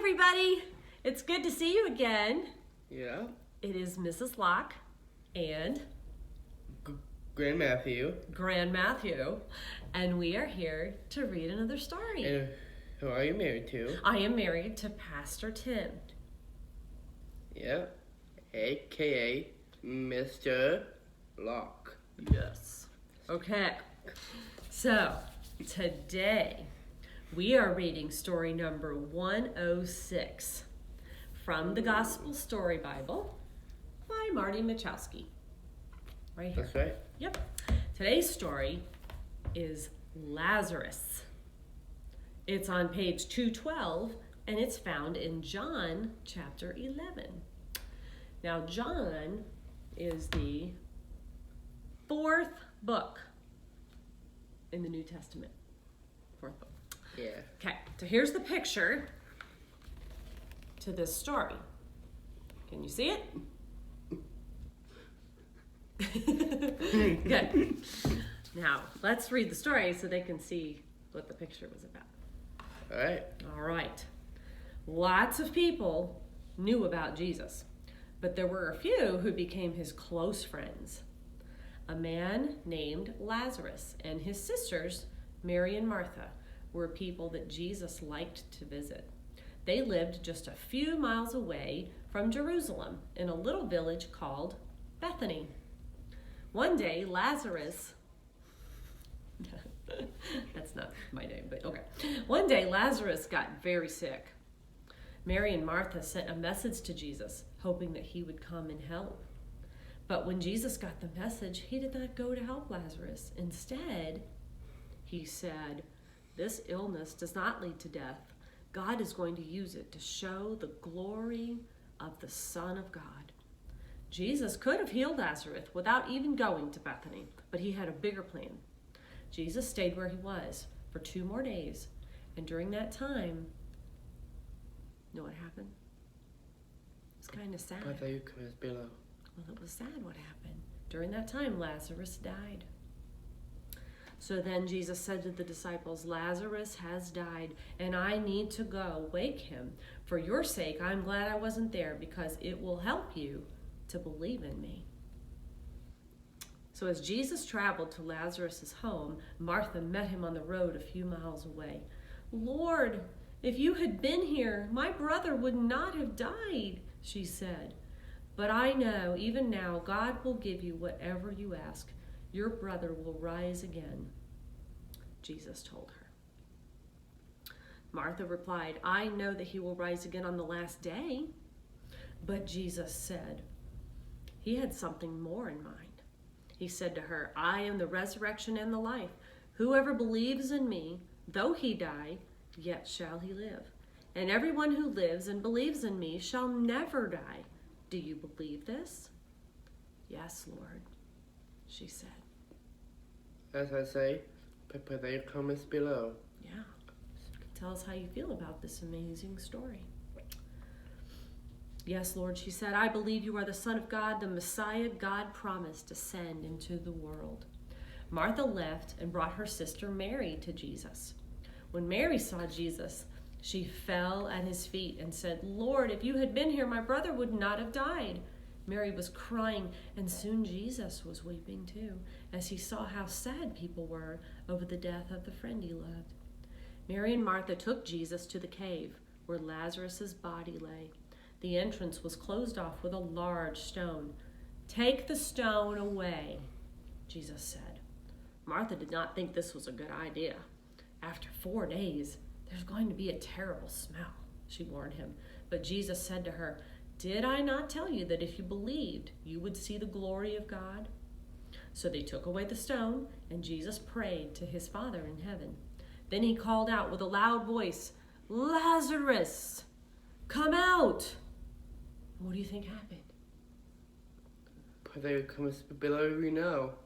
everybody. It's good to see you again. Yeah. It is Mrs. Locke and Grand Matthew. And we are here to read another story. And who are you married to? I am married to Pastor Tim. Yeah. AKA Mr. Locke. Yes. Okay. So, today we are reading story number 106 from the Gospel Story Bible by Marty Machowski. Right here. That's right. Yep. Today's story is Lazarus. It's on page 212 and it's found in John chapter 11. Now, John is the fourth book in the New Testament. Fourth book. Yeah. Okay, so here's the picture to this story. Can you see it? Good. Now, let's read the story so they can see what the picture was about. All right. Lots of people knew about Jesus, but there were a few who became his close friends. A man named Lazarus and his sisters, Mary and Martha, were people that Jesus liked to visit. They lived just a few miles away from Jerusalem in a little village called Bethany. One day, Lazarus, that's not my name, but okay. One day, Lazarus got very sick. Mary and Martha sent a message to Jesus, hoping that he would come and help. But when Jesus got the message, he did not go to help Lazarus. Instead, he said, "This illness does not lead to death. God is going to use it to show the glory of the Son of God." Jesus could have healed Lazarus without even going to Bethany, but he had a bigger plan. Jesus stayed where he was for 2 more days, and during that time, you know what happened? It's kind of sad. I thought you commenced below. Well, it was sad what happened. During that time, Lazarus died. So then Jesus said to the disciples, "Lazarus has died, and I need to go wake him. For your sake, I'm glad I wasn't there, because it will help you to believe in me." So as Jesus traveled to Lazarus' home, Martha met him on the road a few miles away. "Lord, if you had been here, my brother would not have died," she said. "But I know, even now, God will give you whatever you ask. Your brother will rise again," Jesus told her. Martha replied, "I know that he will rise again on the last day." But Jesus said he had something more in mind. He said to her, "I am the resurrection and the life. Whoever believes in me, though he die, yet shall he live. And everyone who lives and believes in me shall never die. Do you believe this?" "Yes, Lord," she said. As I say, prepare your comments below. Yeah. Tell us how you feel about this amazing story. "Yes, Lord," she said, "I believe you are the Son of God, the Messiah God promised to send into the world." Martha left and brought her sister Mary to Jesus. When Mary saw Jesus, she fell at his feet and said, "Lord, if you had been here, my brother would not have died." Mary was crying, and soon Jesus was weeping too, as he saw how sad people were over the death of the friend he loved. Mary and Martha took Jesus to the cave where Lazarus' body lay. The entrance was closed off with a large stone. "Take the stone away," Jesus said. Martha did not think this was a good idea. "After 4 days, there's going to be a terrible smell," she warned him. But Jesus said to her, "Did I not tell you that if you believed, you would see the glory of God?" So they took away the stone, and Jesus prayed to his Father in heaven. Then he called out with a loud voice, "Lazarus, come out!" What do you think happened? Prepare your comments below if you know.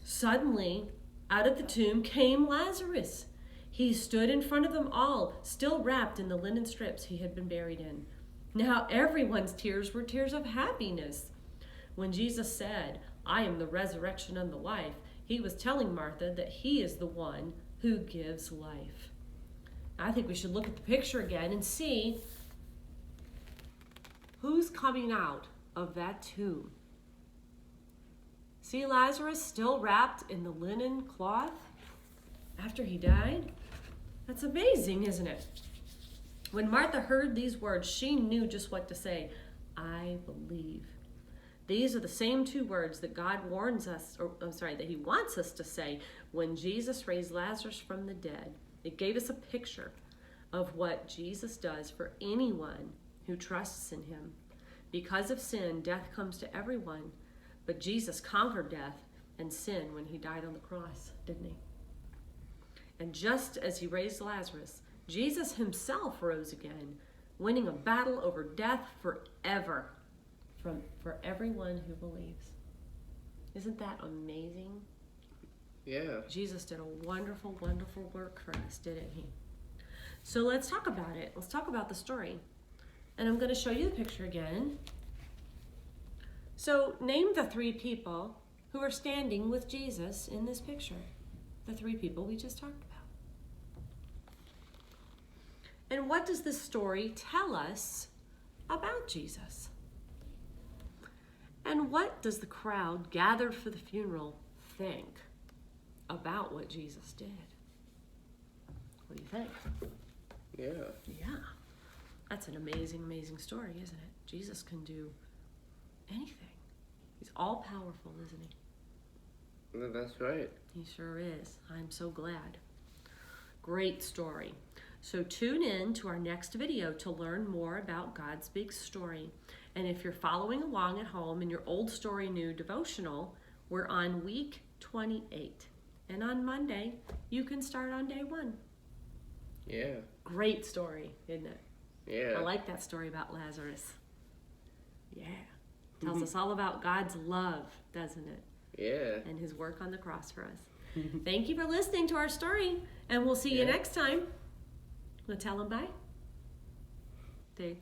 Suddenly, out of the tomb came Lazarus. He stood in front of them all, still wrapped in the linen strips he had been buried in. Now everyone's tears were tears of happiness. When Jesus said, "I am the resurrection and the life," he was telling Martha that he is the one who gives life. I think we should look at the picture again and see who's coming out of that tomb. See Lazarus still wrapped in the linen cloth after he died? That's amazing, isn't it? When Martha heard these words, she knew just what to say. I believe. These are the same two words that God warns us, that he wants us to say when Jesus raised Lazarus from the dead. It gave us a picture of what Jesus does for anyone who trusts in him. Because of sin, death comes to everyone, but Jesus conquered death and sin when he died on the cross, didn't he? And just as he raised Lazarus, Jesus himself rose again, winning a battle over death forever for everyone who believes. Isn't that amazing? Yeah. Jesus did a wonderful, wonderful work for us, didn't he? So let's talk about it. Let's talk about the story. And I'm going to show you the picture again. So name the three people who are standing with Jesus in this picture. The three people we just talked about. And what does this story tell us about Jesus? And what does the crowd gathered for the funeral think about what Jesus did? What do you think? Yeah. Yeah. That's an amazing, amazing story, isn't it? Jesus can do anything. He's all powerful, isn't he? That's right. He sure is. I'm so glad. Great story. So tune in to our next video to learn more about God's big story. And if you're following along at home in your Old Story New devotional, we're on week 28. And on Monday, you can start on day 1. Yeah. Great story, isn't it? Yeah. I like that story about Lazarus. Yeah. Tells us all about God's love, doesn't it? Yeah. And his work on the cross for us. Thank you for listening to our story, and we'll see you Yeah. next time. Want to tell them bye? Dave.